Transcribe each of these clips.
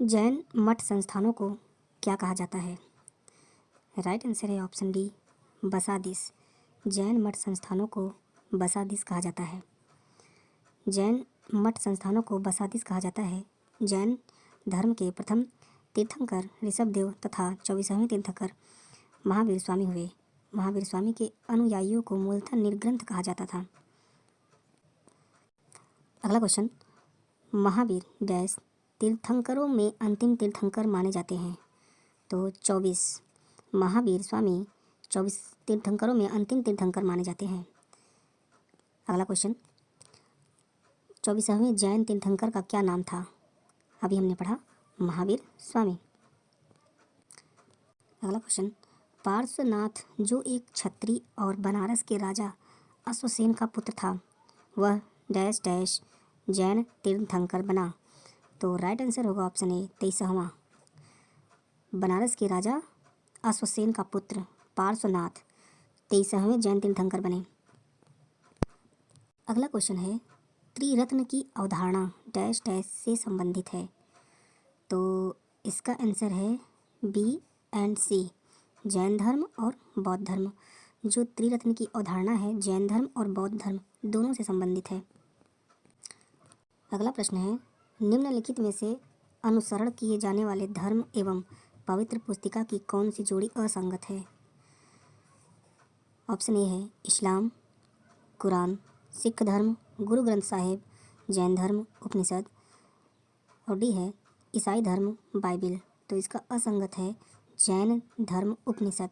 जैन मठ संस्थानों को क्या कहा जाता है? राइट आंसर है ऑप्शन डी, बसादीस। जैन मठ संस्थानों को बसादीस कहा जाता है। जैन मठ संस्थानों को बसादीस कहा जाता है। जैन धर्म के प्रथम तीर्थंकर ऋषभदेव तथा 24वें तीर्थंकर महावीर स्वामी हुए। महावीर स्वामी के अनुयायियों को मूलतः निर्ग्रंथ कहा जाता था। अगला क्वेश्चन, महावीर डैश तीर्थंकरों में अंतिम तीर्थंकर माने जाते हैं? तो 24 महावीर स्वामी 24 तीर्थंकरों में अंतिम तीर्थंकर माने जाते हैं। अगला क्वेश्चन, 24वें जैन तीर्थंकर का क्या नाम था? अभी हमने पढ़ा महावीर स्वामी। अगला क्वेश्चन, पार्श्वनाथ जो एक क्षत्रिय और बनारस के राजा अश्वसेन का पुत्र था, वह डैश डैश जैन तीर्थंकर बना? तो राइट आंसर होगा ऑप्शन ए, 23वां। बनारस के राजा अश्वसेन का पुत्र पार्श्वनाथ 23वें जैन तीर्थंकर बने। अगला क्वेश्चन है, त्रिरत्न की अवधारणा डैश डैश से संबंधित है? तो इसका आंसर है बी एंड सी, जैन धर्म और बौद्ध धर्म। जो त्रिरत्न की अवधारणा है जैन धर्म और बौद्ध धर्म दोनों से संबंधित है। अगला प्रश्न है, निम्नलिखित में से अनुसरण किए जाने वाले धर्म एवं पवित्र पुस्तिका की कौन सी जोड़ी असंगत है? ऑप्शन ए है इस्लाम, कुरान, सिख धर्म, गुरु ग्रंथ साहिब, जैन धर्म, उपनिषद, और डी है ईसाई धर्म, बाइबिल। तो इसका असंगत है जैन धर्म, उपनिषद।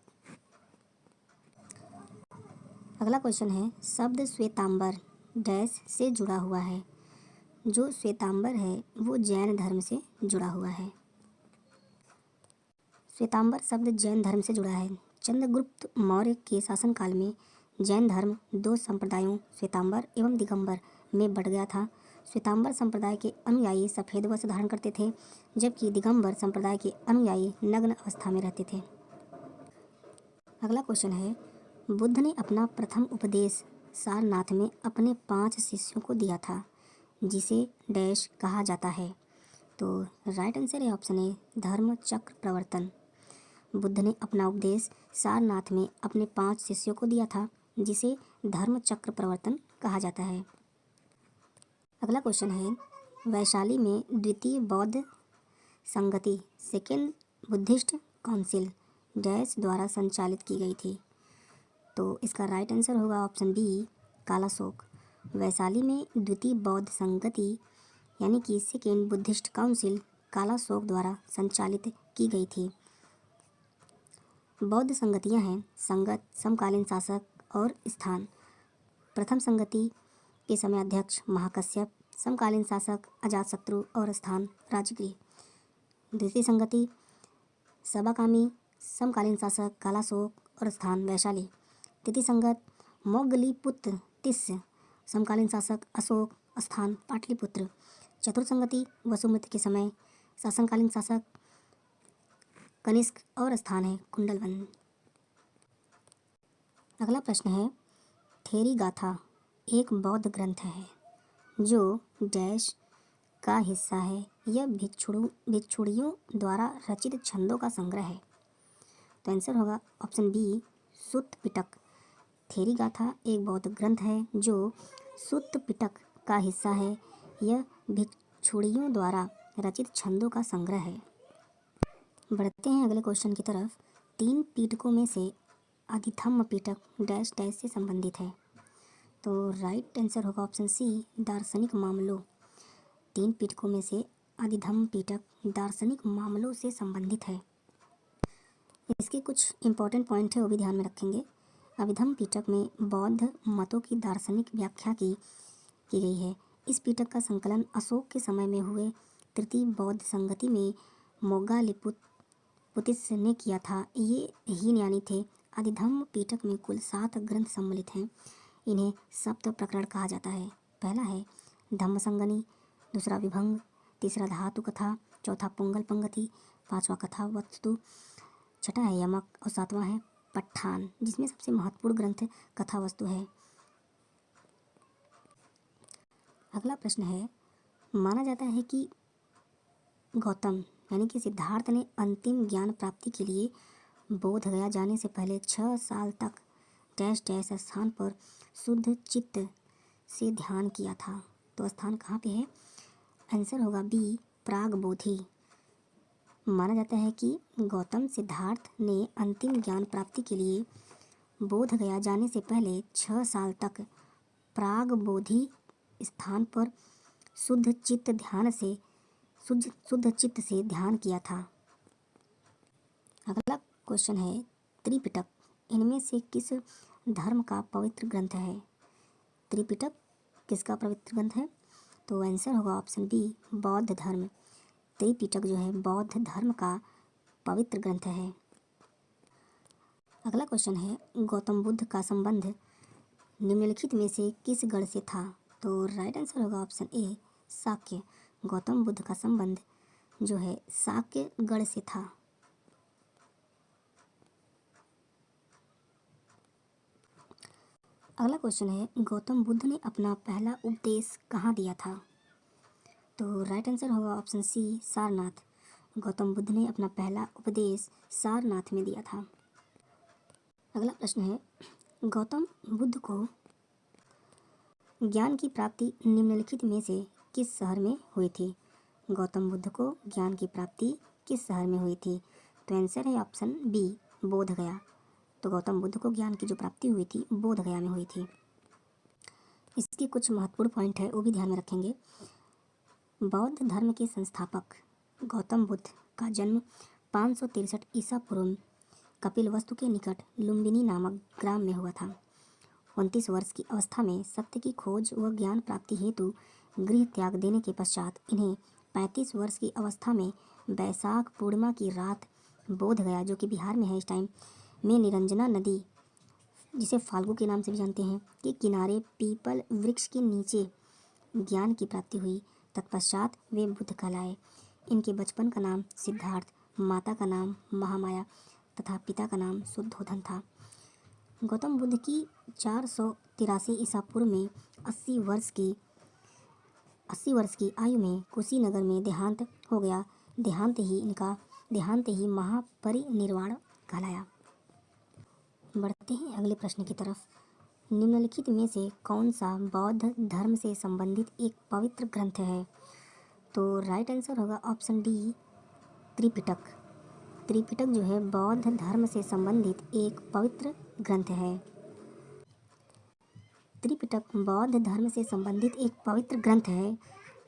अगला क्वेश्चन है, शब्द श्वेतांबर डैश से जुड़ा हुआ है? जो श्वेतांबर है वो जैन धर्म से जुड़ा हुआ है। श्वेतांबर शब्द जैन धर्म से जुड़ा है। चंद्रगुप्त मौर्य के शासनकाल में जैन धर्म दो संप्रदायों श्वेतांबर एवं दिगंबर में बढ़ गया था। श्वेतांबर संप्रदाय के अनुयायी सफ़ेद वस्त्र धारण करते थे, जबकि दिगंबर संप्रदाय के अनुयायी नग्न अवस्था में रहते थे। अगला क्वेश्चन है, बुद्ध ने अपना प्रथम उपदेश सारनाथ में अपने 5 शिष्यों को दिया था, जिसे डैश कहा जाता है? तो राइट आंसर है ऑप्शन ए, धर्म चक्र प्रवर्तन। बुद्ध ने अपना उपदेश सारनाथ में अपने 5 शिष्यों को दिया था, जिसे धर्म चक्र प्रवर्तन कहा जाता है। अगला क्वेश्चन है, वैशाली में द्वितीय बौद्ध संगति सेकेंड बुद्धिस्ट काउंसिल डैश द्वारा संचालित की गई थी? तो इसका राइट आंसर होगा ऑप्शन बी, कालाशोक। वैशाली में द्वितीय बौद्ध संगति यानी कि सेकेंड बुद्धिस्ट काउंसिल कालाशोक द्वारा संचालित की गई थी। बौद्ध संगतियां हैं संगत, समकालीन शासक और स्थान। प्रथम संगति के समय अध्यक्ष महाकश्यप, समकालीन शासक अजातशत्रु और स्थान राजगृह। द्वितीय संगति सबाकामी, समकालीन शासक कालाशोक और स्थान वैशाली। तृतीय संगत मोगलीपुत्र तिस्य, समकालीन शासक अशोक, स्थान पाटलिपुत्र। चतुर्थ संगति वसुमती के समय शासनकालीन शासक कनिष्क और स्थान है कुंडलवन। अगला प्रश्न है, थेरीगाथा एक बौद्ध ग्रंथ है जो डैश का हिस्सा है? यह भिक्षुणियों द्वारा रचित छंदों का संग्रह है। तो आंसर होगा ऑप्शन बी, सुत्त पिटक। थेरीगाथा एक बौद्ध ग्रंथ है जो सुत्त पिटक का हिस्सा है। यह भिक्षुणियों द्वारा रचित छंदों का संग्रह है। बढ़ते हैं अगले क्वेश्चन की तरफ। 3 पीटकों में से आदिधम्म पीटक डैश डैश से संबंधित है? तो राइट आंसर होगा ऑप्शन सी, दार्शनिक मामलों। 3 पीटकों में से आदिधम्म पीटक दार्शनिक मामलों से संबंधित है। इसके कुछ इंपॉर्टेंट पॉइंट है वो भी ध्यान में रखेंगे। अभिधम्म पीटक में बौद्ध मतों की दार्शनिक व्याख्या की गई है। इस पीटक का संकलन अशोक के समय में हुए तृतीय बौद्ध संगति में मोग्गलीपुतिस ने किया था। ये हीनयानी थे। आदिधम्म पीटक में कुल 7 ग्रंथ सम्मिलित हैं। इन्हें सप्त प्रकरण कहा जाता है। पहला है धम्मसंगनी, दूसरा विभंग, तीसरा धातु कथा, चौथा पुंगल पंगति, 5वां कथा वस्तु, छठा है यमक और 7वां है पट्ठान, जिसमें सबसे महत्वपूर्ण ग्रंथ कथा वस्तु है। अगला प्रश्न है, माना जाता है कि गौतम यानी कि सिद्धार्थ ने अंतिम ज्ञान प्राप्ति के लिए बोध गया जाने से पहले 6 साल तक डैश डैश स्थान पर शुद्ध चित्त से ध्यान किया था। तो स्थान कहाँ पे है? आंसर होगा बी, प्रागबोधि। माना जाता है कि गौतम सिद्धार्थ ने अंतिम ज्ञान प्राप्ति के लिए बोध गया जाने से पहले 6 साल तक प्रागबोधि स्थान पर शुद्ध चित्त से ध्यान किया था। अगला क्वेश्चन है त्रिपिटक इनमें से किस धर्म का पवित्र ग्रंथ है? त्रिपिटक किसका पवित्र ग्रंथ है? तो आंसर होगा ऑप्शन बी, बौद्ध धर्म। त्रिपिटक जो है बौद्ध धर्म का पवित्र ग्रंथ है। अगला क्वेश्चन है गौतम बुद्ध का संबंध निम्नलिखित में से किस गण से था? तो राइट आंसर होगा ऑप्शन ए, शाक्य। गौतम बुद्ध का संबंध जो है शाक्य गण से था। अगला क्वेश्चन है गौतम बुद्ध ने अपना पहला उपदेश कहाँ दिया था? तो राइट आंसर होगा ऑप्शन सी, सारनाथ। गौतम बुद्ध ने अपना पहला उपदेश सारनाथ में दिया था। अगला प्रश्न है गौतम बुद्ध को ज्ञान की प्राप्ति निम्नलिखित में से किस शहर में हुई थी? गौतम बुद्ध को ज्ञान की प्राप्ति किस शहर में हुई थी? तो आंसर है ऑप्शन बी, बोध गया। तो गौतम बुद्ध को ज्ञान की जो प्राप्ति हुई थी बोध गया में हुई थी। इसके कुछ महत्वपूर्ण पॉइंट है वो भी ध्यान में रखेंगे। बौद्ध धर्म के संस्थापक गौतम बुद्ध का जन्म 563 ईसा पूर्व कपिलवस्तु के निकट लुम्बिनी नामक ग्राम में हुआ था। 29 वर्ष की अवस्था में सत्य की खोज व ज्ञान प्राप्ति हेतु गृह त्याग देने के पश्चात इन्हें 35 वर्ष की अवस्था में बैसाख पूर्णिमा की रात बोध गया, जो कि बिहार में है इस टाइम, में निरंजना नदी, जिसे फाल्गु के नाम से भी जानते हैं, के किनारे पीपल वृक्ष के नीचे ज्ञान की प्राप्ति हुई। तत्पश्चात वे बुद्ध कहलाए। इनके बचपन का नाम सिद्धार्थ, माता का नाम महामाया तथा पिता का नाम शुद्धोधन था। गौतम बुद्ध की 483 ईसा पूर्व में 80 वर्ष की आयु में कुशीनगर में देहांत हो गया। देहांत ही महापरिनिर्वाण कहलाया। बढ़ते हैं अगले प्रश्न की तरफ। निम्नलिखित में से कौन सा बौद्ध धर्म से संबंधित एक पवित्र ग्रंथ है? तो राइट आंसर होगा ऑप्शन डी, त्रिपिटक। त्रिपिटक जो है बौद्ध धर्म से संबंधित एक पवित्र ग्रंथ है। त्रिपिटक बौद्ध धर्म से संबंधित एक पवित्र ग्रंथ है।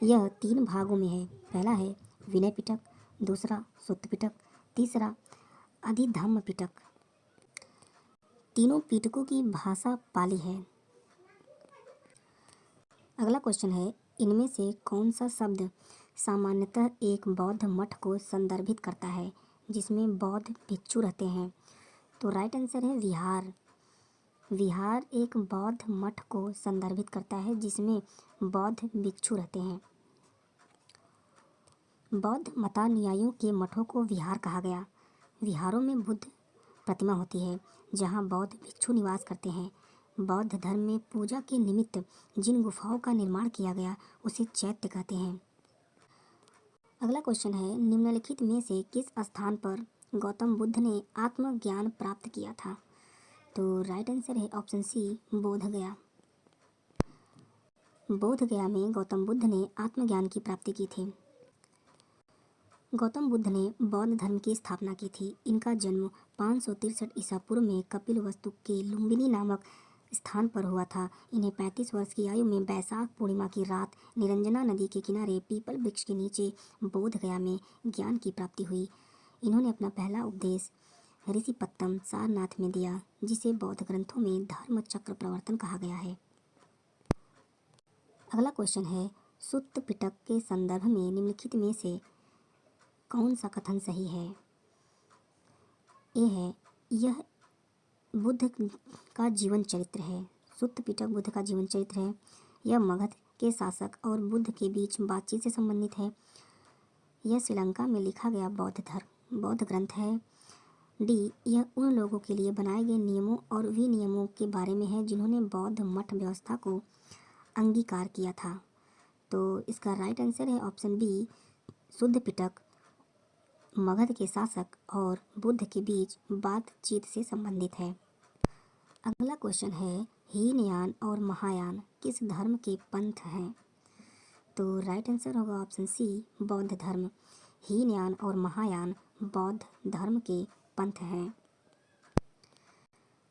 यह 3 भागों में है। पहला है विनय पिटक, दूसरा सुत्त पिटक, तीसरा अधिधम्म पिटक। तीनों पिटकों की भाषा पाली है। अगला क्वेश्चन है इनमें से कौन सा शब्द सामान्यतः एक बौद्ध मठ को संदर्भित करता है जिसमें बौद्ध भिक्षु रहते हैं? तो राइट आंसर है विहार। विहार एक बौद्ध मठ को संदर्भित करता है जिसमें बौद्ध भिक्षु रहते हैं। बौद्ध मतानुयायियों के मठों को विहार कहा गया। विहारों में बुद्ध प्रतिमा होती है जहां बौद्ध भिक्षु निवास करते हैं। बौद्ध धर्म में पूजा के निमित्त जिन गुफाओं का निर्माण किया गया उसे चैत्य कहते हैं। अगला क्वेश्चन है निम्नलिखित में से किस स्थान पर गौतम बुद्ध ने आत्मज्ञान प्राप्त किया था? तो राइट आंसर है ऑप्शन सी, बोधगया। बोधगया में गौतम बुद्ध ने आत्मज्ञान की प्राप्ति की थी। गौतम बुद्ध ने बौद्ध धर्म की स्थापना की थी। इनका जन्म 563 ईसा पूर्व में कपिलवस्तु के लुम्बिनी नामक स्थान पर हुआ था। इन्हें 35 वर्ष की आयु में बैसाख पूर्णिमा की रात निरंजना नदी के किनारे पीपल वृक्ष के नीचे बोधगया में ज्ञान की प्राप्ति हुई। इन्होंने अपना पहला उपदेश ऋषिपत्तम सारनाथ में दिया, जिसे बौद्ध ग्रंथों में धर्म चक्र प्रवर्तन कहा गया है। अगला क्वेश्चन है सुत्त पिटक के संदर्भ में निम्नलिखित में से कौन सा कथन सही है? यह बुद्ध का जीवन चरित्र है। सुत्त पिटक बुद्ध का जीवन चरित्र है। यह मगध के शासक और बुद्ध के बीच बातचीत से संबंधित है। यह श्रीलंका में लिखा गया बौद्ध ग्रंथ है। डी, यह उन लोगों के लिए बनाए गए नियमों और विनियमों के बारे में है जिन्होंने बौद्ध मठ व्यवस्था को अंगीकार किया था। तो इसका राइट आंसर है ऑप्शन बी, शुद्ध पिटक। मगध के शासक और बुद्ध के बीच बातचीत से संबंधित है। अगला क्वेश्चन है, हीनयान और महायान किस धर्म के पंथ हैं? तो राइट आंसर होगा ऑप्शन सी, बौद्ध धर्म। हीनयान और महायान बौद्ध धर्म के पंथ हैं।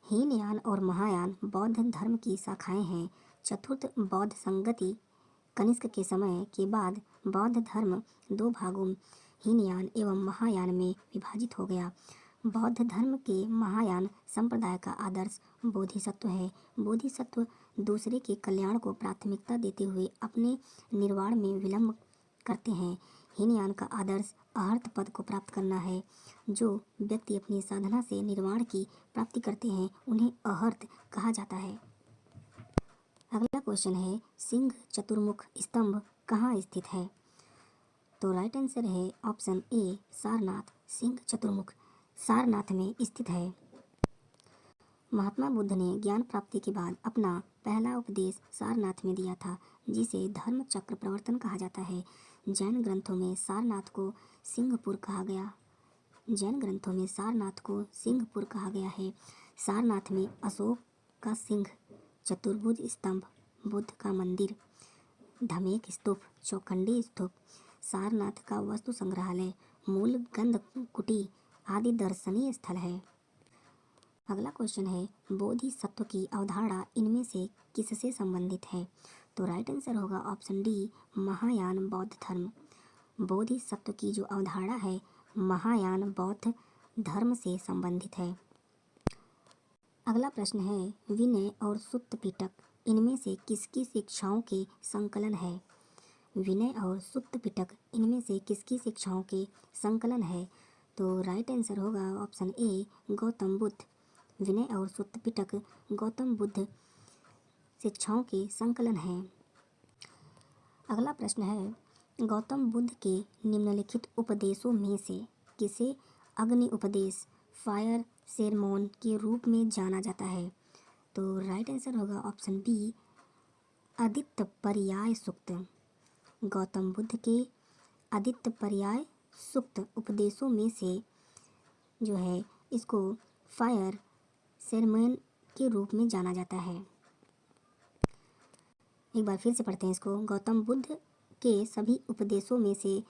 हीनयान और महायान बौद्ध धर्म की शाखाएं हैं। चतुर्थ बौद्ध संगति कनिष्क के समय के बाद बौद्ध धर्म दो भागों हीनयान एवं महायान में विभाजित हो गया। बौद्ध धर्म के महायान संप्रदाय का आदर्श बोधिसत्व है। बोधिसत्व दूसरे के कल्याण को प्राथमिकता देते हुए अपने निर्वाण में विलंब करते हैं। हीनयान का आदर्श अहर्त पद को प्राप्त करना है। जो व्यक्ति अपनी साधना से निर्वाण की प्राप्ति करते हैं उन्हें अहर्त कहा जाता है। अगला क्वेश्चन है, सिंह चतुर्मुख स्तंभ कहाँ स्थित है? तो राइट आंसर है ऑप्शन ए, सारनाथ। सिंह चतुर्मुख सारनाथ में स्थित है। महात्मा बुद्ध ने ज्ञान प्राप्ति के बाद अपना पहला उपदेश सारनाथ में दिया था, जिसे धर्म चक्र प्रवर्तन कहा जाता है। जैन ग्रंथों में सारनाथ को सिंहपुर कहा गया। जैन ग्रंथों में सारनाथ को सिंहपुर कहा गया है। सारनाथ में अशोक का सिंह, चतुर्भुज स्तंभ, बुद्ध का मंदिर, धमेक स्तूप, चौखंडी स्तूप, सारनाथ का वस्तु संग्रहालय, मूल गंध कुटी आदि दर्शनीय स्थल है। अगला क्वेश्चन है, बोधिसत्व की अवधारणा इनमें से किससे संबंधित है? तो राइट आंसर होगा ऑप्शन डी, महायान बौद्ध धर्म। बोधिसत्व की जो अवधारणा है महायान बौद्ध धर्म से संबंधित है। अगला प्रश्न है, विनय और सुत्त पिटक इनमें से किसकी शिक्षाओं के संकलन है? विनय और सुत्त पिटक इनमें से किसकी शिक्षाओं के संकलन है? तो राइट आंसर होगा ऑप्शन ए, गौतम बुद्ध। विनय और सुत्त पिटक गौतम बुद्ध शिक्षाओं के संकलन है। अगला प्रश्न है, गौतम बुद्ध के निम्नलिखित उपदेशों में से किसे अग्नि उपदेश, फायर सेरमोन के रूप में जाना जाता है? तो राइट आंसर होगा ऑप्शन बी, आदित्य पर्याय सूक्त। गौतम बुद्ध के आदित्य पर्याय सूक्त उपदेशों में से जो है इसको फायर सेरमोन के रूप में जाना जाता है। एक बार फिर से पढ़ते हैं इसको। गौतम बुद्ध के सभी उपदेशों में से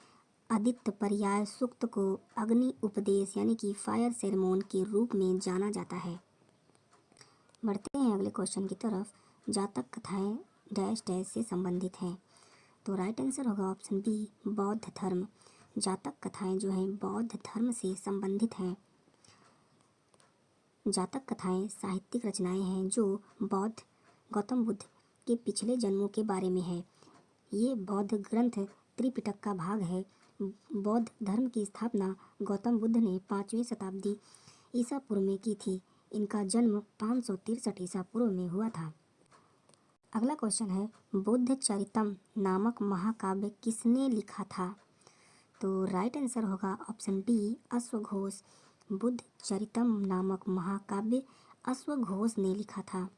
आदित्य पर्याय सूक्त को अग्नि उपदेश यानी कि फायर सेरेमोन के रूप में जाना जाता है। बढ़ते हैं अगले क्वेश्चन की तरफ। जातक कथाएं डैश डैश से संबंधित हैं। तो राइट आंसर होगा ऑप्शन बी, बौद्ध धर्म। जातक कथाएं जो हैं बौद्ध धर्म से संबंधित हैं। जातक कथाएं साहित्यिक रचनाएं हैं जो गौतम बुद्ध के पिछले जन्मों के बारे में है। ये बौद्ध ग्रंथ त्रिपिटक का भाग है। बौद्ध धर्म की स्थापना गौतम बुद्ध ने 5वीं शताब्दी ईसा पूर्व में की थी। इनका जन्म 563 ईसा पूर्व में हुआ था। अगला क्वेश्चन है, बुद्ध चरितम नामक महाकाव्य किसने लिखा था? तो राइट आंसर होगा ऑप्शन डी, अश्वघोष। बुद्ध चरितम नामक महाकाव्य अश्वघोष ने लिखा था।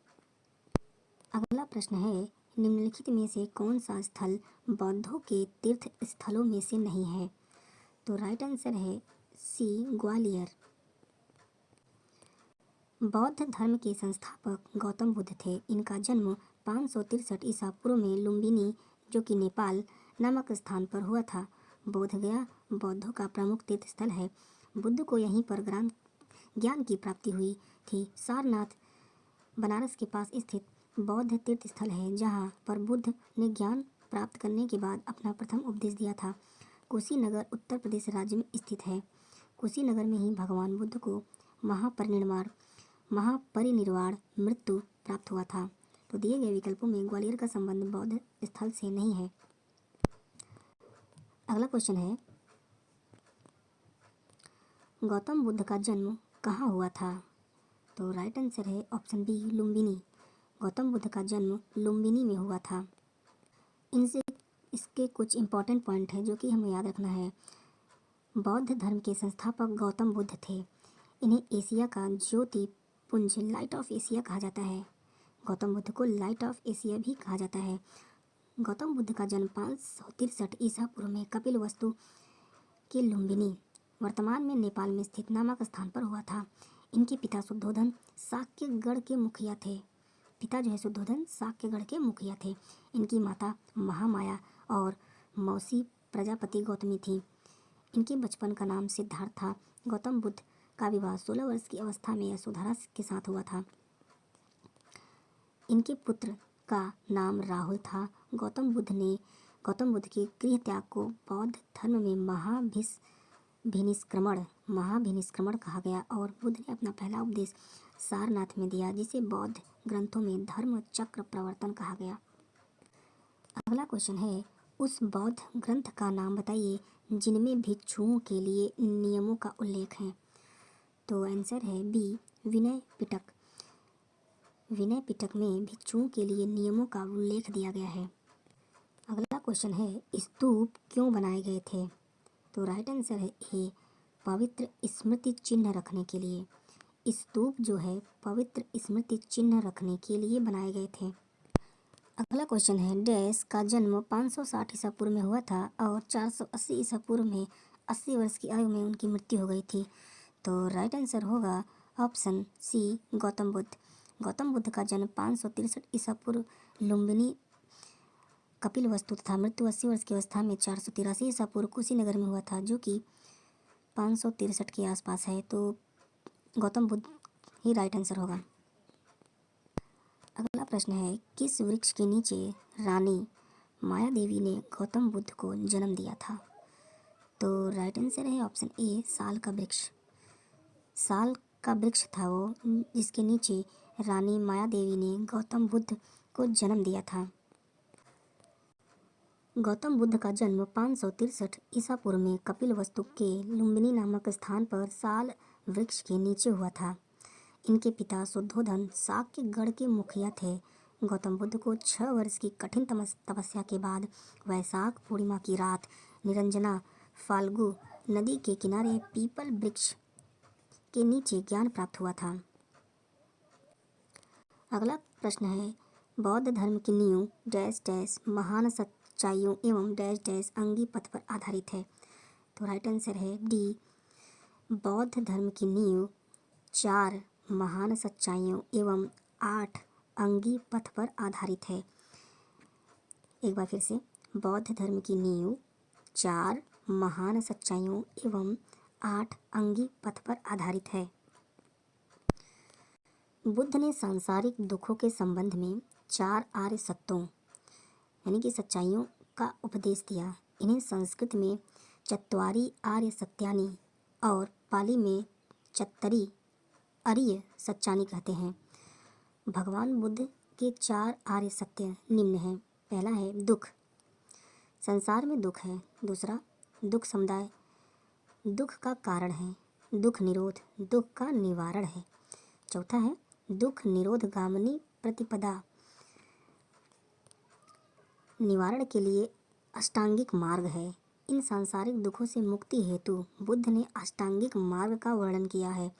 अगला प्रश्न है, निम्नलिखित में से कौन सा स्थल बौद्धों के तीर्थ स्थलों में से नहीं है? तो राइट आंसर है सी, ग्वालियर। बौद्ध धर्म के संस्थापक गौतम बुद्ध थे। इनका जन्म 563 ईसा पूर्व में लुम्बिनी जो कि नेपाल नामक स्थान पर हुआ था। बोधगया बौद्धों का प्रमुख तीर्थ स्थल है। बुद्ध को यहीं पर ज्ञान की प्राप्ति हुई थी। सारनाथ बनारस के पास स्थित बौद्ध तीर्थ स्थल है जहाँ पर बुद्ध ने ज्ञान प्राप्त करने के बाद अपना प्रथम उपदेश दिया था। कुशीनगर उत्तर प्रदेश राज्य में स्थित है। कुशीनगर में ही भगवान बुद्ध को महापरिनिर्वाण मृत्यु प्राप्त हुआ था। तो दिए गए विकल्पों में ग्वालियर का संबंध बौद्ध स्थल से नहीं है। अगला क्वेश्चन है, गौतम बुद्ध का जन्म कहाँ हुआ था? तो राइट आंसर है ऑप्शन बी, लुम्बिनी। गौतम बुद्ध का जन्म लुम्बिनी में हुआ था। इनसे इसके कुछ इंपॉर्टेंट पॉइंट है जो कि हमें याद रखना है। बौद्ध धर्म के संस्थापक गौतम बुद्ध थे। इन्हें एशिया का ज्योति पुंज लाइट ऑफ एशिया कहा जाता है। गौतम बुद्ध को लाइट ऑफ एशिया भी कहा जाता है। गौतम बुद्ध का जन्म 563 ईसा पूर्व में कपिलवस्तु के लुम्बिनी वर्तमान में नेपाल में स्थित नामक स्थान पर हुआ था। इनके पिता शुद्धोधन शाक्यगढ़ के मुखिया थे। पिता जो है शुद्धोधन शाक्यगढ़ के मुखिया थे। इनकी माता महामाया और मौसी प्रजापति गौतमी थी। इनके बचपन का नाम सिद्धार्थ था। गौतम बुद्ध का विवाह 16 वर्ष की अवस्था में यशोधरा के साथ हुआ था। इनके पुत्र का नाम राहुल था। गौतम बुद्ध के गृह त्याग को बौद्ध धर्म में महाभिनिष्क्रमण कहा गया और बुद्ध ने अपना पहला उपदेश सारनाथ में दिया, जिसे बौद्ध ग्रंथों में धर्म चक्र प्रवर्तन कहा गया। अगला क्वेश्चन है, उस बौद्ध ग्रंथ का नाम बताइए जिनमें भिक्षुओं के लिए नियमों का उल्लेख है। तो आंसर है बी, विनय पिटक। विनय पिटक में भिक्षुओं के लिए नियमों का उल्लेख दिया गया है। अगला क्वेश्चन है, स्तूप क्यों बनाए गए थे। तो राइट आंसर है ए, पवित्र स्मृति चिन्ह रखने के लिए। स्तूप जो है पवित्र स्मृति चिन्ह रखने के लिए बनाए गए थे। अगला क्वेश्चन है, डैश का जन्म 560 ईसा पूर्व में हुआ था और 480 ईसा पूर्व में 80 वर्ष की आयु में उनकी मृत्यु हो गई थी। तो राइट आंसर होगा ऑप्शन सी, गौतम बुद्ध। गौतम बुद्ध का जन्म 563 ईसा पूर्व लुम्बिनी कपिलवस्तु तथा मृत्यु 80 वर्ष की अवस्था में 483 ईसा पूर्व कुशीनगर में हुआ था, जो कि 563 के आसपास है। तो गौतम बुद्ध ही राइट आंसर होगा। अगला प्रश्न है, किस वृक्ष के नीचे रानी माया देवी ने गौतम बुद्ध को जन्म दिया था। तो राइट आंसर है ऑप्शन ए, साल का वृक्ष। साल का वृक्ष था वो, जिसके नीचे रानी माया देवी ने गौतम बुद्ध को जन्म दिया था। गौतम बुद्ध का जन्म 563 ईसा पूर्व में कपिलवस्तु के लुम्बिनी नामक स्थान पर साल वृक्ष के नीचे हुआ था। इनके पिता शुद्धोधन शाक्यगढ़ के मुखिया थे। गौतम बुद्ध को 6 वर्ष की कठिन तपस्या के बाद वैशाख पूर्णिमा की रात निरंजना फाल्गु नदी के किनारे पीपल वृक्ष के नीचे ज्ञान प्राप्त हुआ था। अगला प्रश्न है, बौद्ध धर्म की नींव डैश डैश महान सच्चाइयों एवं डैश डैश अंगी पथ पर आधारित है। तो राइट आंसर है डी, बौद्ध धर्म की नींव 4 महान सच्चाइयों एवं 8 अंगी पथ पर आधारित है। एक बार फिर से, बौद्ध धर्म की नींव 4 महान सच्चाइयों एवं 8 अंगी पथ पर आधारित है। बुद्ध ने सांसारिक दुखों के संबंध में 4 आर्य सत्यों यानी कि सच्चाइयों का उपदेश दिया। इन्हें संस्कृत में चत्वारि आर्य सत्यानि और पाली में चत्तरि आर्य सच्चानि कहते हैं। भगवान बुद्ध के 4 आर्य सत्य निम्न हैं। पहला है दुख, संसार में दुख है। दूसरा, दुख समुदाय, दुख का कारण है। दुख निरोध, दुख का निवारण है। चौथा है दुख निरोध गामिनी प्रतिपदा, निवारण के लिए अष्टांगिक मार्ग है। इन सांसारिक दुखों से मुक्ति हेतु बुद्ध ने अष्टांगिक मार्ग का वर्णन किया है।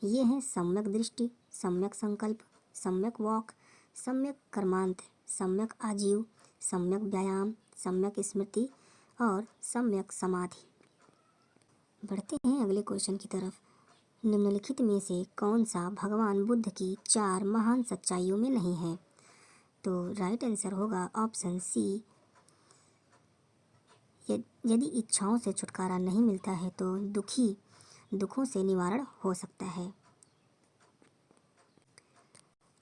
ये हैं सम्यक दृष्टि, सम्यक संकल्प, सम्यक वाक, सम्यक कर्मांत, सम्यक आजीव, सम्यक व्यायाम, सम्यक स्मृति और सम्यक समाधि। बढ़ते हैं अगले क्वेश्चन की तरफ। निम्नलिखित में से कौन सा भगवान बुद्ध की 4 महान सच्चाइयों में नहीं है। तो राइट आंसर होगा ऑप्शन सी, यदि इच्छाओं से छुटकारा नहीं मिलता है तो दुखों से निवारण हो सकता है।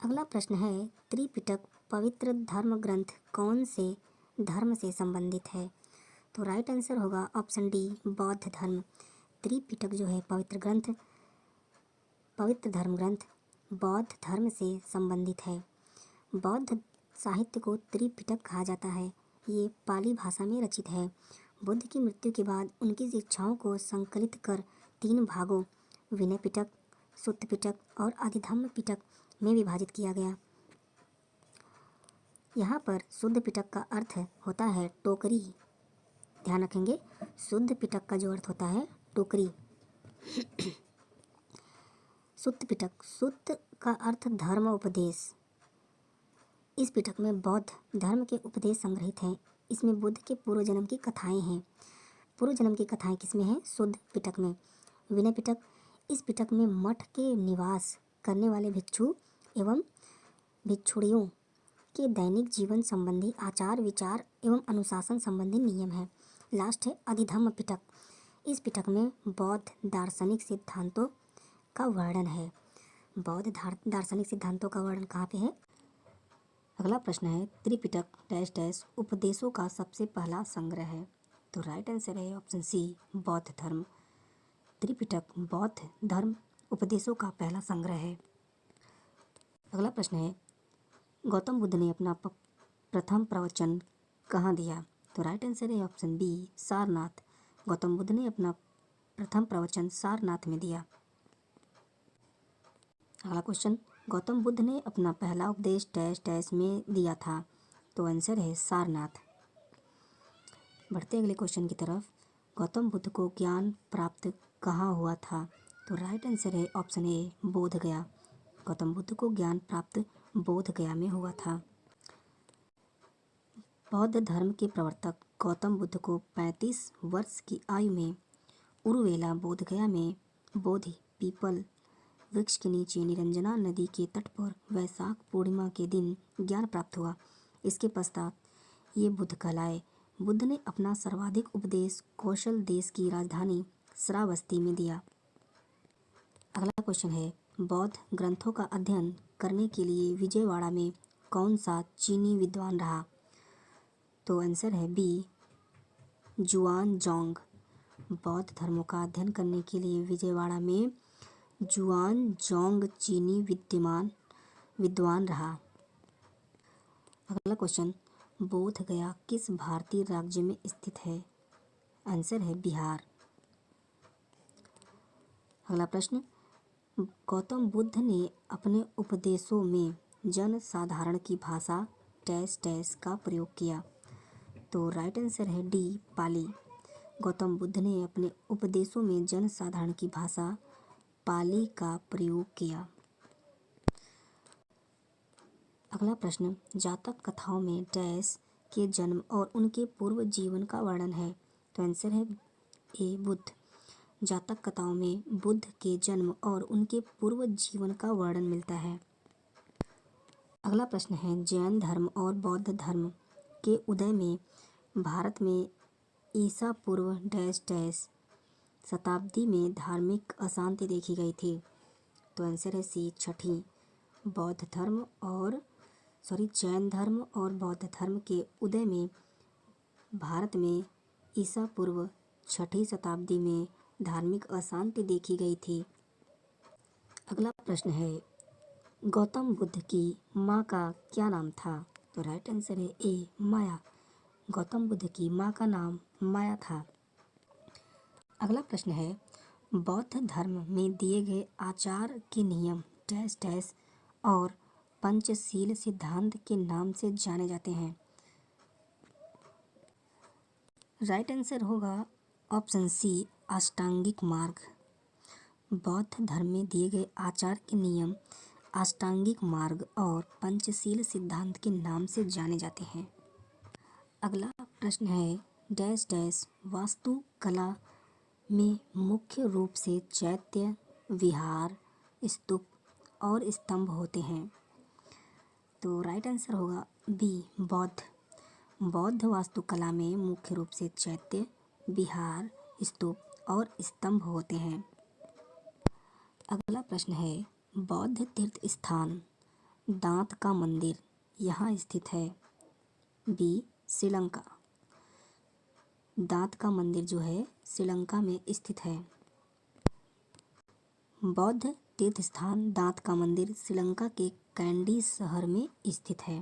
अगला प्रश्न है, त्रिपिटक पवित्र धर्म ग्रंथ कौन से धर्म से संबंधित है। तो राइट आंसर होगा ऑप्शन डी, बौद्ध धर्म। त्रिपिटक जो है पवित्र धर्म ग्रंथ बौद्ध धर्म से संबंधित है। बौद्ध साहित्य को त्रिपिटक कहा जाता है। ये पाली भाषा में रचित है। बुद्ध की मृत्यु के बाद उनकी शिक्षाओं को संकलित कर 3 भागों विनय पिटक, सुत्त पिटक और अधिधम्म पिटक में विभाजित किया गया। यहाँ पर शुद्ध पिटक का अर्थ होता है टोकरी। ध्यान रखेंगे, शुद्ध पिटक का जो अर्थ होता है टोकरी। सुत्त पिटक, सुत्त का अर्थ धर्म उपदेश। इस पिटक में बौद्ध धर्म के उपदेश संग्रहित हैं। इसमें बुद्ध के पूर्व जन्म की कथाएं हैं। पूर्व जन्म की कथाएं किसमें हैं? शुद्ध पिटक में। विनय पिटक, इस पिटक में मठ के निवास करने वाले भिक्षु एवं भिक्षुणियों के दैनिक जीवन संबंधी आचार विचार एवं अनुशासन संबंधी नियम है। लास्ट है अधिधम्म पिटक, इस पिटक में बौद्ध दार्शनिक सिद्धांतों का वर्णन है। बौद्ध दार्शनिक सिद्धांतों का वर्णन कहाँ पे है? अगला प्रश्न है त्रिपिटक डैश डैश उपदेशों का सबसे पहला संग्रह है। तो राइट आंसर है ऑप्शन सी बौद्ध धर्म। त्रिपिटक बौद्ध धर्म उपदेशों का पहला संग्रह है। अगला प्रश्न है गौतम बुद्ध ने अपना प्रथम प्रवचन कहाँ दिया? तो राइट आंसर है ऑप्शन बी सारनाथ। गौतम बुद्ध ने अपना प्रथम प्रवचन सारनाथ में दिया। अगला क्वेश्चन गौतम बुद्ध ने अपना पहला उपदेश डैश डैश में दिया था? तो आंसर है सारनाथ। बढ़ते अगले क्वेश्चन की तरफ। गौतम बुद्ध को ज्ञान प्राप्त कहाँ हुआ था? तो राइट आंसर है ऑप्शन ए बोध गया। गौतम बुद्ध को ज्ञान प्राप्त बोध गया में हुआ था। बौद्ध धर्म के प्रवर्तक गौतम बुद्ध को 35 वर्ष की आयु में उरुवेला बोधगया में बोधि पीपल वृक्ष के नीचे निरंजना नदी के तट पर वैशाख पूर्णिमा के दिन ज्ञान प्राप्त हुआ। इसके पश्चात ये बुद्ध कहलाए। बुद्ध ने अपना सर्वाधिक उपदेश कौशल देश की राजधानी श्रावस्ती में दिया। अगला क्वेश्चन है बौद्ध ग्रंथों का अध्ययन करने के लिए विजयवाड़ा में कौन सा चीनी विद्वान रहा? तो आंसर है बी जुआनजोंग। बौद्ध धर्मों का अध्ययन करने के लिए विजयवाड़ा में जुआनजोंग चीनी विद्वान रहा। अगला क्वेश्चन बोध गया किस भारतीय राज्य में स्थित है? आंसर है बिहार। अगला प्रश्न गौतम बुद्ध ने अपने उपदेशों में जन साधारण की भाषा डैश डैश का प्रयोग किया? तो राइट आंसर है डी पाली। गौतम बुद्ध ने अपने उपदेशों में जन साधारण की भाषा पाली का प्रयोग किया। अगला प्रश्न जातक कथाओं में डैश के जन्म और उनके पूर्व जीवन का वर्णन है? तो आंसर है ए बुद्ध। जातक कथाओं में बुद्ध के जन्म और उनके पूर्व जीवन का वर्णन मिलता है। अगला प्रश्न है जैन धर्म और बौद्ध धर्म के उदय में भारत में ईसा पूर्व डैश डैश शताब्दी में धार्मिक अशांति देखी गई थी? तो आंसर है सी छठी। जैन धर्म और बौद्ध धर्म के उदय में भारत में ईसा पूर्व छठी शताब्दी में धार्मिक अशांति देखी गई थी। अगला प्रश्न है गौतम बुद्ध की माँ का क्या नाम था? तो राइट आंसर है ए माया। गौतम बुद्ध की माँ का नाम माया था। अगला प्रश्न है बौद्ध धर्म में दिए गए आचार के नियम डैश डैश और पंचशील सिद्धांत के नाम से जाने जाते हैं? राइट आंसर होगा ऑप्शन सी अष्टांगिक मार्ग। बौद्ध धर्म में दिए गए आचार के नियम अष्टांगिक मार्ग और पंचशील सिद्धांत के नाम से जाने जाते हैं। अगला प्रश्न है डैश डैश वास्तुकला में मुख्य रूप से चैत्य विहार स्तूप और स्तंभ होते हैं? तो राइट आंसर होगा बी बौद्ध वास्तुकला में मुख्य रूप से चैत्य विहार स्तूप और स्तंभ होते हैं। अगला प्रश्न है बौद्ध तीर्थ स्थान दांत का मंदिर यहाँ स्थित है? बी श्रीलंका। दांत का मंदिर जो है श्रीलंका में स्थित है। बौद्ध तीर्थ स्थान दांत का मंदिर श्रीलंका के कैंडी शहर में स्थित है।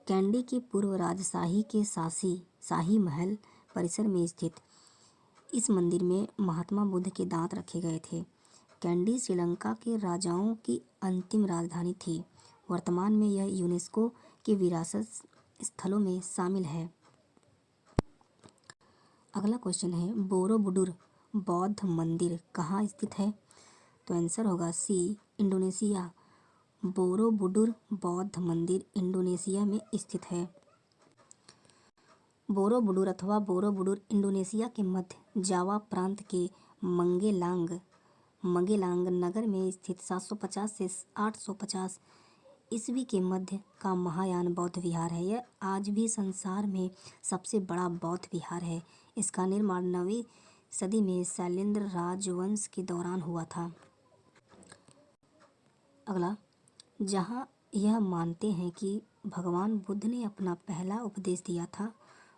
कैंडी की पूर्व राजशाही के शाही महल परिसर में स्थित इस मंदिर में महात्मा बुद्ध के दांत रखे गए थे। कैंडी श्रीलंका के राजाओं की अंतिम राजधानी थी। वर्तमान में यह यूनेस्को के विरासत स्थलों में शामिल है। अगला क्वेश्चन है बोरोबुडुर बौद्ध मंदिर कहाँ स्थित है? तो आंसर होगा सी इंडोनेशिया। बोरोबुडुर बौद्ध मंदिर इंडोनेशिया में स्थित है। बोरोबुडुर अथवा बोरोबुडुर इंडोनेशिया के मध्य जावा प्रांत के मगेलांग नगर में स्थित 750 से 850 ईस्वी के मध्य का महायान बौद्ध विहार है। यह आज भी संसार में सबसे बड़ा बौद्ध विहार है। इसका निर्माण 9वीं सदी में शैलेंद्र राजवंश के दौरान हुआ था। अगला, जहाँ यह मानते हैं कि भगवान बुद्ध ने अपना पहला उपदेश दिया था,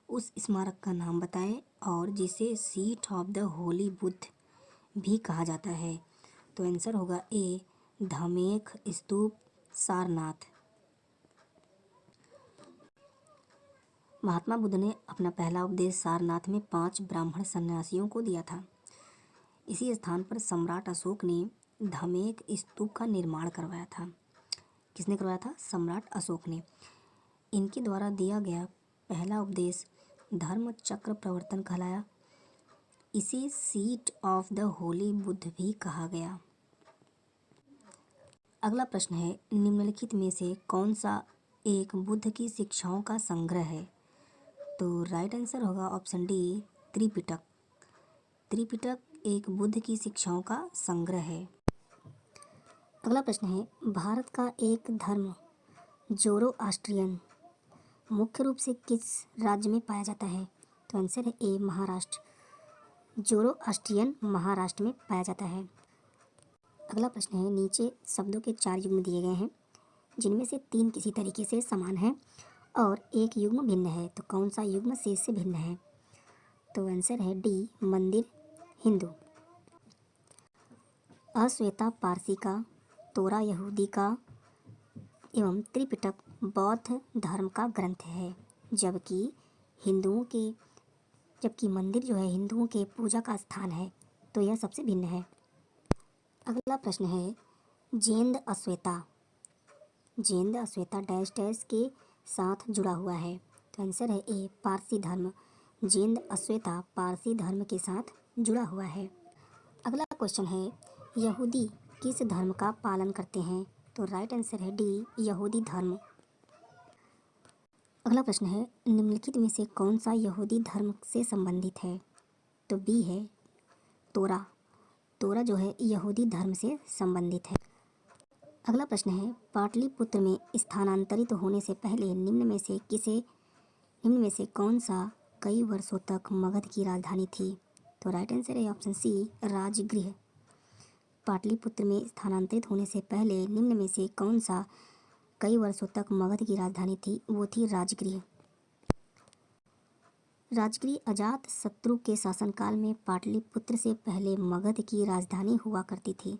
उस स्मारक का नाम बताएं और जिसे seat of the Holi Buddha भी कहा जाता है। तो आंसर होगा ए, धमेख स्तूप, सारनाथ। महात्मा बुद्ध ने अपना पहला उपदेश सारनाथ में 5 ब्राह्मण सन्यासियों को दिया था। इसी स्थान पर सम्राट अशोक ने धमेख स्तूप का निर्माण करवाया था। किसने करवाया था? सम्राट अशोक ने। इनके द्वारा दिया गया पहला उपदेश धर्म चक्र प्रवर्तन कहलाया। इसे seat of the Holi Buddha भी कहा गया। अगला प्रश्न है, निम्नलिखित में से कौन सा एक बुद्ध की शिक्षाओं का संग्रह है? तो राइट आंसर होगा ऑप्शन डी, त्रिपिटक। त्रिपिटक एक बुद्ध की शिक्षाओं का संग्रह है। अगला प्रश्न है, भारत का एक धर्म जोरोआस्ट्रियन मुख्य रूप से किस राज्य में पाया जाता है? तो आंसर है ए, महाराष्ट्र। जोरोआस्ट्रियन महाराष्ट्र में पाया जाता है। अगला प्रश्न है, नीचे शब्दों के 4 युग्म दिए गए हैं, जिनमें से 3 किसी तरीके से समान है और एक युग्म भिन्न है। तो कौन सा युग्म शेष से भिन्न है? तो आंसर है डी, मंदिर हिंदू। अश्वेता पारसी का, तोरा यहूदी का एवं त्रिपिटक बौद्ध धर्म का ग्रंथ है, जबकि मंदिर जो है हिंदुओं के पूजा का स्थान है। तो यह सबसे भिन्न है। अगला प्रश्न है, जेंद अश्वेता डैश डैश के साथ जुड़ा हुआ है। तो आंसर है ए, पारसी धर्म। जेंद अश्वेता पारसी धर्म के साथ जुड़ा हुआ है। अगला क्वेश्चन है, यहूदी किस धर्म का पालन करते हैं? तो राइट आंसर है डी, यहूदी धर्म। अगला प्रश्न है, निम्नलिखित में से कौन सा यहूदी धर्म से संबंधित है? तो बी है, तोरा। तोरा जो है यहूदी धर्म से संबंधित है। अगला प्रश्न है, पाटलिपुत्र में स्थानांतरित होने से पहले निम्न में से कौन सा कई वर्षों तक मगध की राजधानी थी? तो राइट आंसर है ऑप्शन सी, राजगृह। पाटलिपुत्र में स्थानांतरित होने से पहले निम्न में से कौन सा कई वर्षों तक मगध की राजधानी थी? वो थी राजगृह। राजगृह अजात शत्रु के शासनकाल में पाटलिपुत्र से पहले मगध की राजधानी हुआ करती थी।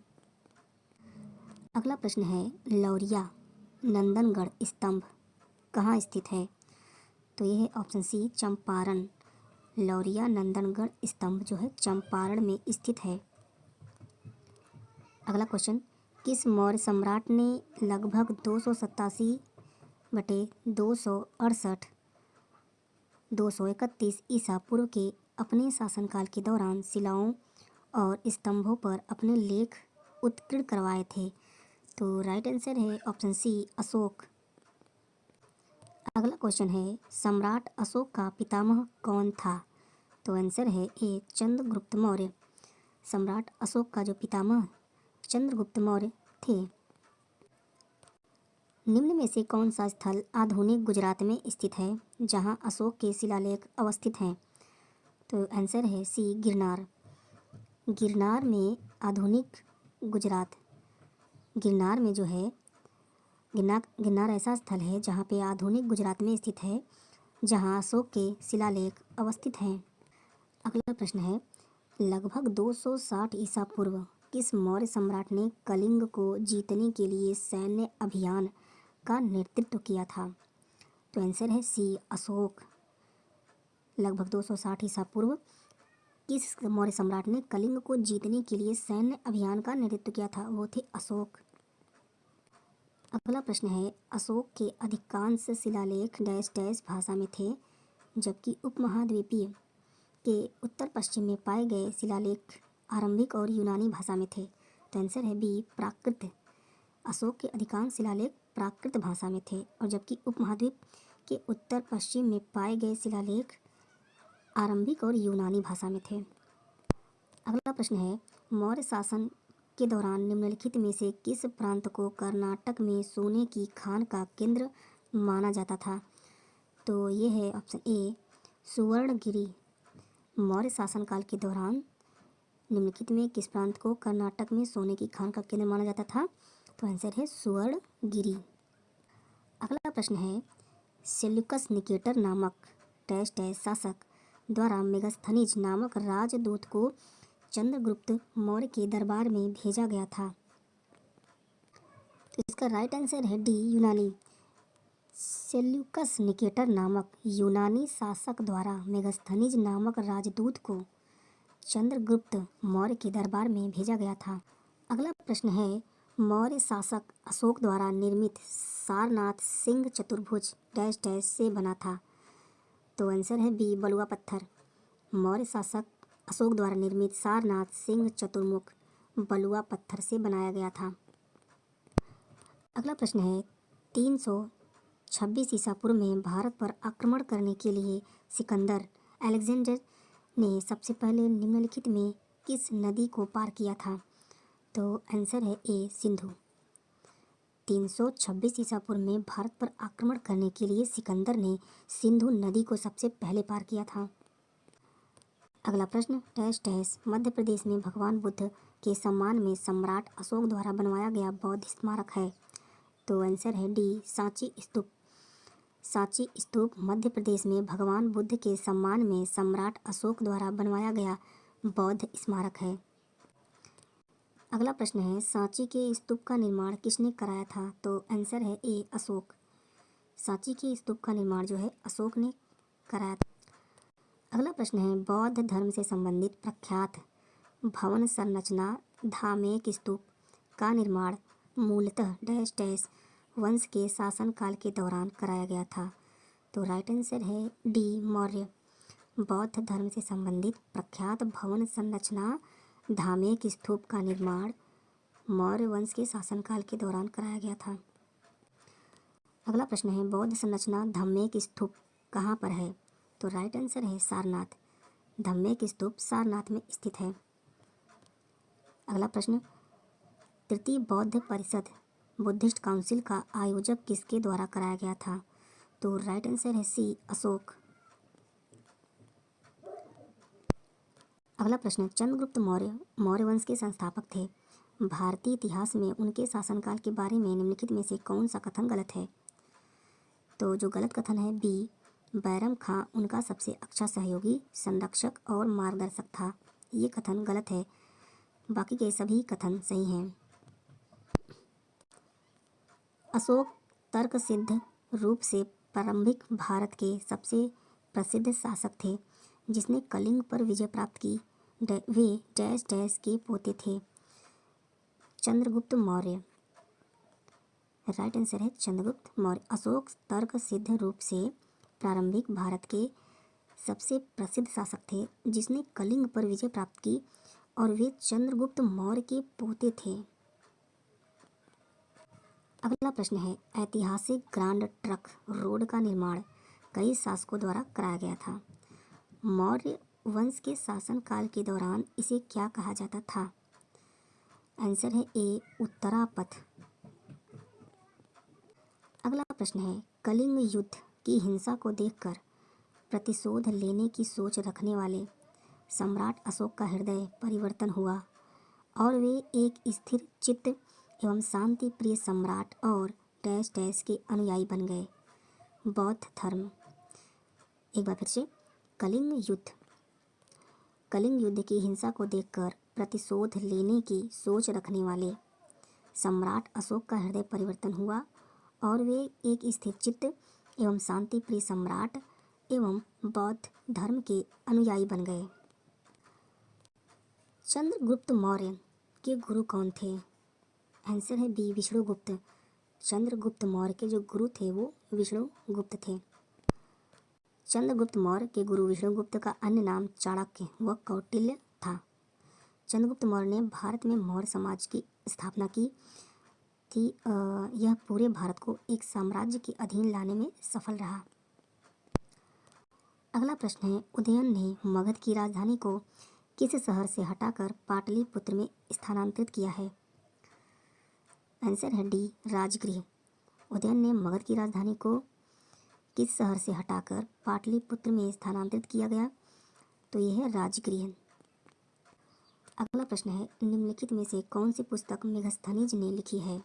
अगला प्रश्न है, लौरिया नंदनगढ़ स्तंभ कहाँ स्थित है? तो यह है ऑप्शन सी, चंपारण। लौरिया नंदनगढ़ स्तंभ जो है चंपारण में स्थित है। अगला क्वेश्चन, किस मौर्य सम्राट ने लगभग 287/231 ईसा पूर्व के अपने शासनकाल के दौरान शिलाओं और स्तंभों पर अपने लेख उत्कीर्ण करवाए थे? तो राइट आंसर है ऑप्शन सी, अशोक। अगला क्वेश्चन है, सम्राट अशोक का पितामह कौन था? तो आंसर है ए, चंद्रगुप्त मौर्य। सम्राट अशोक का जो पितामह चंद्रगुप्त मौर्य थे। निम्न में से कौन सा स्थल आधुनिक गुजरात में स्थित है, जहां अशोक के शिलालेख अवस्थित हैं? तो आंसर है सी, गिरनार। गिरनार में आधुनिक गुजरात, गिरनार में जो है गिरनार ऐसा स्थल है जहाँ पे आधुनिक गुजरात में स्थित है, जहाँ अशोक के शिलालेख अवस्थित हैं। अगला प्रश्न है, लगभग 260 ईसा पूर्व किस मौर्य सम्राट ने कलिंग को जीतने के लिए सैन्य अभियान का नेतृत्व किया था? तो आंसर है सी, अशोक। लगभग 260 ईसा पूर्व किस मौर्य सम्राट ने कलिंग को जीतने के लिए सैन्य अभियान का नेतृत्व किया था? वो थे अशोक। अगला प्रश्न है, अशोक के अधिकांश शिलालेख डैश डैश भाषा में थे, जबकि उपमहाद्वीपीय के उत्तर पश्चिम में पाए गए शिलालेख आरंभिक और यूनानी भाषा में थे? तो आंसर है बी, प्राकृत। अशोक के अधिकांश शिलालेख प्राकृत भाषा में थे और जबकि उपमहाद्वीप के उत्तर पश्चिम में पाए गए शिलालेख आरंभिक और यूनानी भाषा में थे। अगला प्रश्न है, मौर्य शासन के दौरान निम्नलिखित में से किस प्रांत को कर्नाटक में सोने की खान का केंद्र माना जाता था? तो ये है ऑप्शन ए सुवर्णगिरी। मौर्य शासनकाल के दौरान निम्नलिखित में किस प्रांत को कर्नाटक में सोने की खान का केंद्र माना जाता था? तो आंसर है सुवर्णगिरी। अगला प्रश्न है, सेल्यूकस निकेटर नामक टेस्ट शासक द्वारा मेगास्थनीज नामक राजदूत को चंद्रगुप्त मौर्य के दरबार में भेजा गया था। तो इसका राइट आंसर है डी यूनानी। सेल्यूकस निकेटर नामक यूनानी शासक द्वारा मेगास्थनीज नामक राजदूत को चंद्रगुप्त मौर्य के दरबार में भेजा गया था। अगला प्रश्न है, मौर्य शासक अशोक द्वारा निर्मित सारनाथ सिंह चतुर्भुज डैश डैश से बना था। तो आंसर है बी बलुआ पत्थर। मौर्य शासक अशोक द्वारा निर्मित सारनाथ सिंह चतुर्मुख बलुआ पत्थर से बनाया गया था। अगला प्रश्न है, 326 ईसा पूर्व में भारत पर आक्रमण करने के लिए सिकंदर अलेक्जेंडर ने सबसे पहले निम्नलिखित में किस नदी को पार किया था? तो आंसर है ए सिंधु। 326 ईसा पूर्व में भारत पर आक्रमण करने के लिए सिकंदर ने सिंधु नदी को सबसे पहले पार किया था। अगला प्रश्न, डैश डैश मध्य प्रदेश में भगवान बुद्ध के सम्मान में सम्राट अशोक द्वारा बनवाया गया बौद्ध स्मारक है। तो आंसर है डी सांची स्तूप। सांची स्तूप मध्य प्रदेश में भगवान बुद्ध के सम्मान में सम्राट अशोक द्वारा बनवाया गया बौद्ध स्मारक है। अगला प्रश्न है, सांची के स्तूप का निर्माण किसने कराया था? तो आंसर है ए अशोक। सांची के स्तूप का निर्माण जो है अशोक ने कराया था। अगला प्रश्न है, बौद्ध धर्म से संबंधित प्रख्यात भवन संरचना धामेक स्तूप का निर्माण मूलतः डैश डैश वंश के शासनकाल के दौरान कराया गया था। तो राइट आंसर है डी मौर्य। बौद्ध धर्म से संबंधित प्रख्यात भवन संरचना धामेक स्तूप का निर्माण मौर्य वंश के शासनकाल के दौरान कराया गया था। अगला प्रश्न है, बौद्ध संरचना धामेक स्तूप कहाँ पर है? तो राइट आंसर है सारनाथ। धामेक स्तूप सारनाथ में स्थित है। अगला प्रश्न, तृतीय बौद्ध परिषद बुद्धिस्ट काउंसिल का आयोजक किसके द्वारा कराया गया था? तो राइट आंसर है सी अशोक। अगला प्रश्न, चंद्रगुप्त मौर्य मौर्य वंश के संस्थापक थे। भारतीय इतिहास में उनके शासनकाल के बारे में निम्नलिखित में से कौन सा कथन गलत है? तो जो गलत कथन है बी बैरम खां उनका सबसे अच्छा सहयोगी, संरक्षक और मार्गदर्शक था। ये कथन गलत है, बाकी के सभी कथन सही हैं। अशोक तर्कसिद्ध रूप से प्रारंभिक भारत के सबसे प्रसिद्ध शासक थे जिसने कलिंग पर विजय प्राप्त की। वे डैश डैश के पोते थे। चंद्रगुप्त मौर्य। राइट आंसर है चंद्रगुप्त मौर्य। अशोक तर्कसिद्ध रूप से प्रारंभिक भारत के सबसे प्रसिद्ध शासक थे जिसने कलिंग पर विजय प्राप्त की और वे चंद्रगुप्त मौर्य के पोते थे। अगला प्रश्न है, ऐतिहासिक ग्रांड ट्रंक रोड का निर्माण कई शासकों द्वारा कराया गया था। मौर्य वंश के शासनकाल के दौरान इसे क्या कहा जाता था? आंसर है ए उत्तरापथ। अगला प्रश्न है, कलिंग युद्ध की हिंसा को देखकर प्रतिशोध लेने की सोच रखने वाले सम्राट अशोक का हृदय परिवर्तन हुआ और वे एक स्थिर चित्त एवं शांति प्रिय सम्राट और डैश डैश के अनुयायी बन गए। बौद्ध धर्म। एक बार फिर से, कलिंग युद्ध की हिंसा को देखकर प्रतिशोध लेने की सोच रखने वाले सम्राट अशोक का हृदय परिवर्तन हुआ और वे एक स्थिर चित्त एवं शांति प्रिय सम्राट एवं बौद्ध धर्म के अनुयायी बन गए। चंद्रगुप्त मौर्य के गुरु कौन थे? आंसर है बी विष्णुगुप्त। चंद्रगुप्त मौर्य के जो गुरु थे वो विष्णुगुप्त थे। चंद्रगुप्त मौर्य के गुरु विष्णुगुप्त का अन्य नाम चाणक्य व कौटिल्य था। चंद्रगुप्त मौर्य ने भारत में मौर्य समाज की स्थापना की थी। यह पूरे भारत को एक साम्राज्य के अधीन लाने में सफल रहा। अगला प्रश्न है, उदयन ने मगध की राजधानी को किस शहर से हटाकर पाटलिपुत्र में स्थानांतरित किया है? आंसर है डी, राजगृह। उदयन ने मगध की राजधानी को किस शहर से हटाकर पाटलिपुत्र में स्थानांतरित किया गया? तो यह है राजगृह। अगला प्रश्न है, निम्नलिखित में से कौन सी पुस्तक मेगास्थनीज ने लिखी है?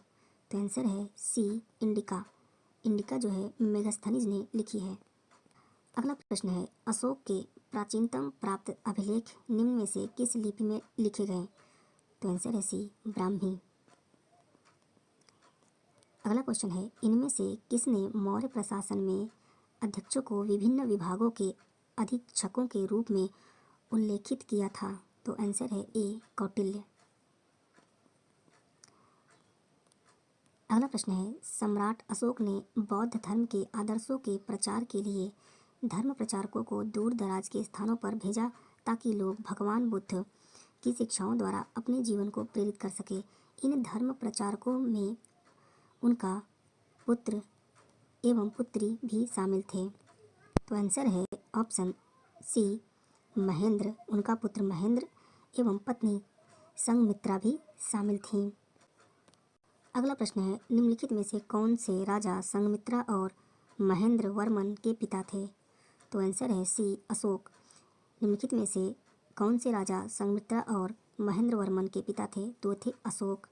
तो आंसर है सी, इंडिका। इंडिका जो है मेगास्थनीज ने लिखी है। अगला प्रश्न है, अशोक के प्राचीनतम प्राप्त अभिलेख निम्न में से किस लिपि में लिखे गए? तो आंसर है सी, ब्राह्मी। अगला क्वेश्चन है, इनमें से किसने मौर्य प्रशासन में अध्यक्षों को विभिन्न विभागों के अधीक्षकों के रूप में उल्लेखित किया था? तो आंसर है ए, कौटिल्य। अगला प्रश्न है, सम्राट अशोक ने बौद्ध धर्म के आदर्शों के प्रचार के लिए धर्म प्रचारकों को दूर दराज के स्थानों पर भेजा ताकि लोग भगवान बुद्ध की शिक्षाओं द्वारा अपने जीवन को प्रेरित कर सके। इन धर्म प्रचारकों में उनका पुत्र एवं पुत्री भी शामिल थे। तो आंसर है ऑप्शन सी, महेंद्र। उनका पुत्र महेंद्र एवं पत्नी संघमित्रा भी शामिल थीं। अगला प्रश्न है, निम्नलिखित में से कौन से राजा संघमित्रा और महेंद्र वर्मन के पिता थे? तो आंसर है सी, अशोक। निम्नलिखित में से कौन से राजा संघमित्रा और महेंद्र वर्मन के पिता थे? तो थे अशोक।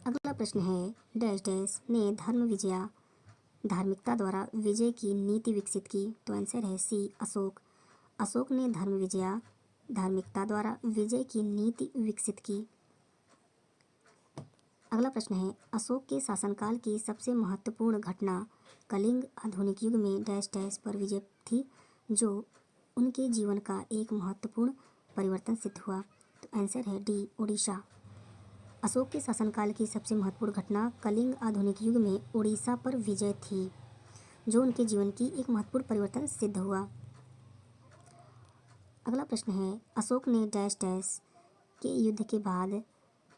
अगला प्रश्न है, डैश डैश ने धर्म विजया धार्मिकता द्वारा विजय की नीति विकसित की? तो आंसर है सी, अशोक। अशोक ने धर्म विजया धार्मिकता द्वारा विजय की नीति विकसित की। अगला प्रश्न है, अशोक के शासनकाल की सबसे महत्वपूर्ण घटना कलिंग आधुनिक युग में डैश डैश पर विजय थी, जो उनके जीवन का एक महत्वपूर्ण परिवर्तन सिद्ध हुआ? तो आंसर है डी, उड़ीसा। अशोक के शासनकाल की सबसे महत्वपूर्ण घटना कलिंग आधुनिक युग में उड़ीसा पर विजय थी, जो उनके जीवन की एक महत्वपूर्ण परिवर्तन सिद्ध हुआ। अगला प्रश्न है, अशोक ने डैश डैश के युद्ध के बाद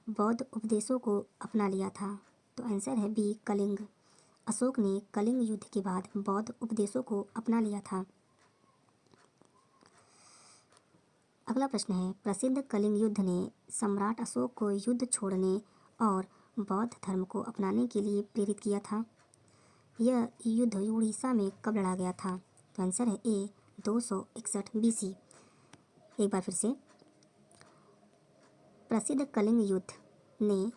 बौद्ध उपदेशों को अपना लिया था? तो आंसर है बी, कलिंग। अशोक ने कलिंग युद्ध के बाद बौद्ध उपदेशों को अपना लिया था। अगला प्रश्न है, प्रसिद्ध कलिंग युद्ध ने सम्राट अशोक को युद्ध छोड़ने और बौद्ध धर्म को अपनाने के लिए प्रेरित किया था। यह युद्ध उड़ीसा में कब लड़ा गया था? तो आंसर है ए, 261 BC। एक बार फिर से, प्रसिद्ध कलिंग युद्ध ने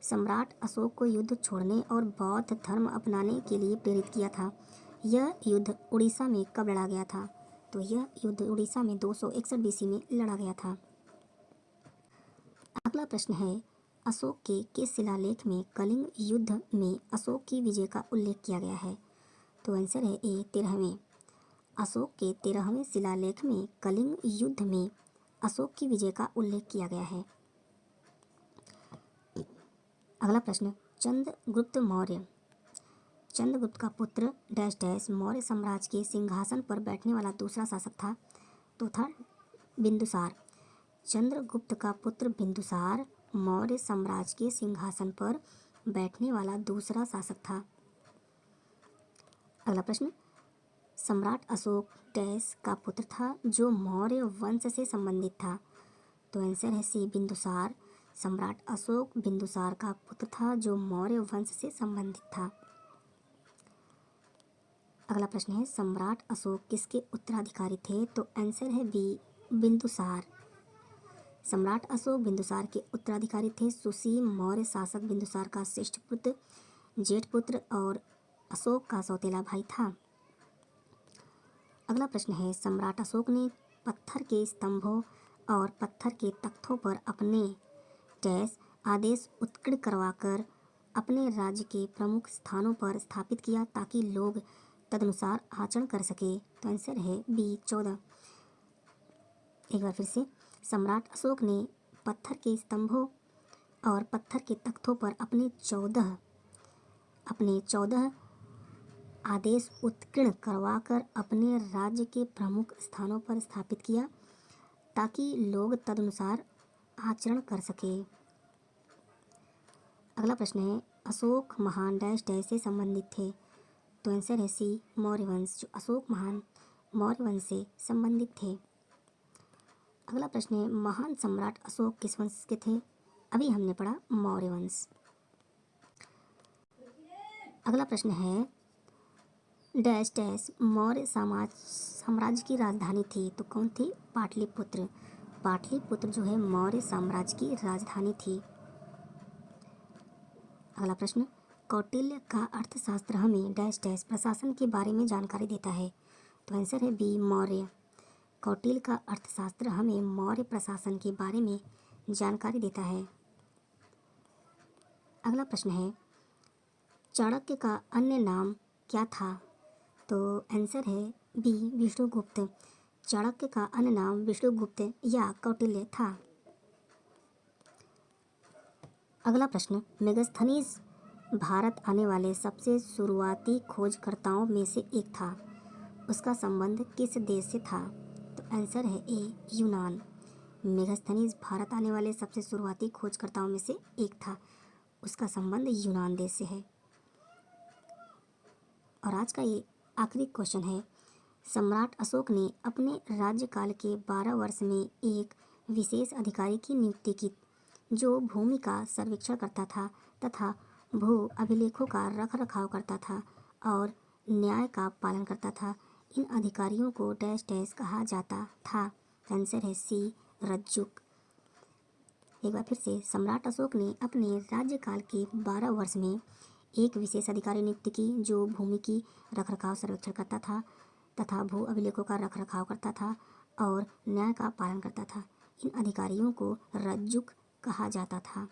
सम्राट अशोक को युद्ध छोड़ने और बौद्ध धर्म अपनाने के लिए प्रेरित किया था। यह युद्ध उड़ीसा में कब लड़ा गया था? तो यह युद्ध उड़ीसा में 261 BC में लड़ा गया था। अगला प्रश्न है, अशोक के किस शिलालेख में कलिंग युद्ध में अशोक की विजय का उल्लेख किया गया है? तो आंसर है ए, 13वें। अशोक के 13वें शिलालेख में कलिंग युद्ध में अशोक की विजय का उल्लेख किया गया है। अगला प्रश्न, चंद्रगुप्त मौर्य। चंद्रगुप्त का पुत्र डैश डैश मौर्य साम्राज्य के सिंहासन पर बैठने वाला दूसरा शासक था? तो था बिंदुसार। चंद्रगुप्त का पुत्र बिंदुसार मौर्य साम्राज्य के सिंहासन पर बैठने वाला दूसरा शासक था। अगला प्रश्न, सम्राट अशोक डैश का पुत्र था जो मौर्य वंश से संबंधित था? तो आंसर है सी, बिंदुसार। सम्राट अशोक बिंदुसार का पुत्र था जो मौर्य वंश से संबंधित था। अगला प्रश्न है, सम्राट अशोक किसके उत्तराधिकारी थे? तो आंसर है बी, बिंदुसार। सम्राट अशोक बिंदुसार के उत्तराधिकारी थे। सुसीम मौर्य शासक बिंदुसार का श्रेष्ठ पुत्र, जेठ पुत्र और अशोक का सौतेला भाई था। अगला प्रश्न है, सम्राट अशोक ने पत्थर के स्तंभों और पत्थर के तख्तों पर अपने डैश आदेश उत्कीर्ण करवाकर अपने राज्य के प्रमुख स्थानों पर स्थापित किया ताकि लोग तदनुसार आचरण कर सके? तो आंसर है बी, 14। एक बार फिर से, सम्राट अशोक ने पत्थर के स्तंभों और पत्थर के तख्तों पर अपने 14 आदेश उत्कीर्ण करवाकर अपने राज्य के प्रमुख स्थानों पर स्थापित किया ताकि लोग तदनुसार आचरण कर सके। अगला प्रश्न है, अशोक महान डैश डैश से संबंधित थे? तो आंसर है सी, मौर्य वंश। जो अशोक महान मौर्य वंश से संबंधित थे। अगला प्रश्न है, महान सम्राट अशोक किस वंश के थे? अभी हमने पढ़ा मौर्य वंश। अगला प्रश्न है, डैश डैश मौर्य साम्राज्य की राजधानी थी, तो कौन थी? पाटलिपुत्र। पाटलिपुत्र जो है मौर्य साम्राज्य की राजधानी थी। अगला प्रश्न, कौटिल्य का अर्थशास्त्र हमें डैश डैश प्रशासन के बारे में जानकारी देता है, तो आंसर है बी मौर्य। कौटिल्य का अर्थशास्त्र हमें मौर्य प्रशासन के बारे में जानकारी देता है। अगला प्रश्न है, चाणक्य का अन्य नाम क्या था? तो आंसर है बी विष्णुगुप्त। चाणक्य का अन्य नाम विष्णुगुप्त या कौटिल्य था। अगला प्रश्न, मेगास्थनीज भारत आने वाले सबसे शुरुआती खोजकर्ताओं में से एक था, उसका संबंध किस देश से था? तो आंसर है ए यूनान। मेगास्थनीज भारत आने वाले सबसे शुरुआती खोजकर्ताओं में से एक था, उसका संबंध यूनान देश से है। और आज का ये आखिरी क्वेश्चन है, सम्राट अशोक ने अपने राज्यकाल के 12 वर्ष में एक विशेष अधिकारी की नियुक्ति की, जो भूमि का सर्वेक्षण करता था तथा भू अभिलेखों का रख रखाव करता था और न्याय का पालन करता था। इन अधिकारियों को डैश डैश कहा जाता था। आंसर है सी रज्जुक। एक बार फिर से, सम्राट अशोक ने अपने राज्यकाल के 12 वर्ष में एक विशेष अधिकारी नियुक्त की, जो भूमि की रखरखाव सर्वेक्षण करता था तथा भू अभिलेखों का रखरखाव करता था और न्याय का पालन करता था। इन अधिकारियों को रज्जुक कहा जाता था।